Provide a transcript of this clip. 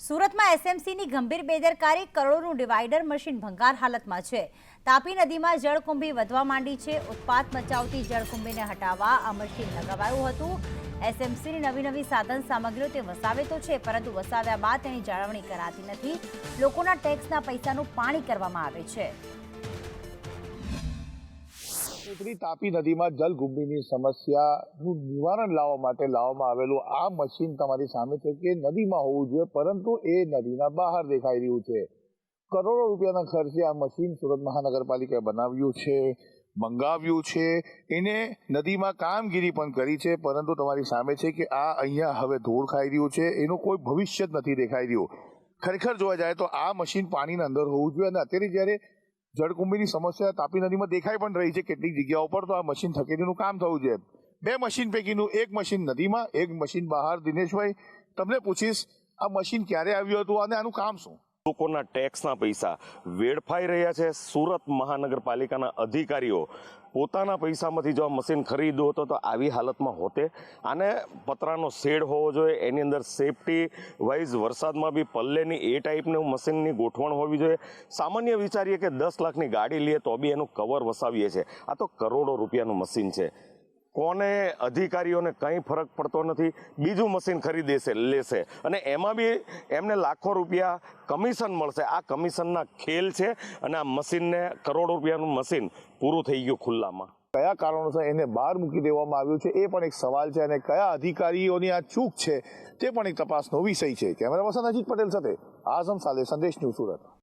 સુરતમાં એસએમસીની ગંભીર બેદરકારી, કરોડોનું ડિવાઈડર મશીન ભંગાર હાલતમાં છે। તાપી નદીમાં જળકુંભી વધવા માંડી છે। ઉત્પાત મચાવતી જળકુંભીને હટાવવા આ મશીન લગાવાયું હતું। એસએમસીની નવી સાધન સામગ્રીઓ તે વસાવે તો છે, પરંતુ વસાવ્યા બાદ તેની જાળવણી કરાતી નથી। લોકોના ટેક્સના પૈસાનું પાણી કરવામાં આવે છે। તાપી નદીમાં જલકુંભીની સમસ્યાનું નિવારણ લાવવા માટે લાવવામાં આવેલું આ મશીન તમારી સામે છે કે નદીમાં હોવું જોઈએ, પરંતુ એ નદીના બહાર દેખાઈ રહ્યું છે। કરોડો રૂપિયાના ખર્ચે આ મશીન સુરત મહાનગરપાલિકાએ બનાવ્યું છે, મંગાવ્યું છે, એને નદીમાં કામગીરી પણ કરી છે, પરંતુ તમારી સામે છે કે આ અહીંયા હવે ધૂળ ખાઈ રહ્યું છે। એનું કોઈ ભવિષ્ય જ નથી દેખાઈ રહ્યું। ખરેખર જોવા જાય તો આ મશીન પાણીના અંદર હોવું જોઈએ, અને અત્યારે જ્યારે જળકુંભીની સમસ્યા તાપી નદીમાં દેખાઈ પણ રહી છે કેટલીક જગ્યાઓ પર, તો આ મશીન થકેલીનું કામ થવું જોઈએ। બે મશીન પૈકીનું એક મશીન નદીમાં, એક મશીન બહાર। દિનેશભાઈ, તમને પૂછીશ, આ મશીન ક્યારે આવ્યું હતું અને આનું કામ શું? લોકોના ટેક્સના પૈસા વેડફાઈ રહ્યા છે। સુરત મહાનગરપાલિકાના અધિકારીઓ પોતાના પૈસામાંથી જો આ મશીન ખરીદ્યું હતો તો આવી હાલતમાં હોતે। આને પતરાનો શેડ હોવો જોઈએ, એની અંદર સેફટી વાઇઝ વરસાદમાં બી પલ્લેની એ ટાઈપનું મશીનની ગોઠવણ હોવી જોઈએ। સામાન્ય વિચારીએ કે 10 લાખની ગાડી લઈએ તો બી એનું કવર વસાવીએ છીએ, આ તો કરોડો રૂપિયાનું મશીન છે। કોને અધિકારીઓને કંઈ ફરક પડતો નથી, બીજું મશીન ખરીદેશે લેશે, અને એમાં બી એમને લાખો રૂપિયા કમિશન મળશે। આ કમિશનના ખેલ છે, અને આ મશીનને કરોડો રૂપિયાનું મશીન પૂરું થઈ ગયું ખુલ્લામાં। કયા કારણોસર એને બહાર મૂકી દેવામાં આવ્યું છે એ પણ એક સવાલ છે, અને કયા અધિકારીઓની આ ચૂક છે તે પણ એક તપાસનો વિષય છે। કેમેરા પર્સન અજીત પટેલ સાથે આઝમ સાલે, સંદેશ ન્યૂઝ સુરત।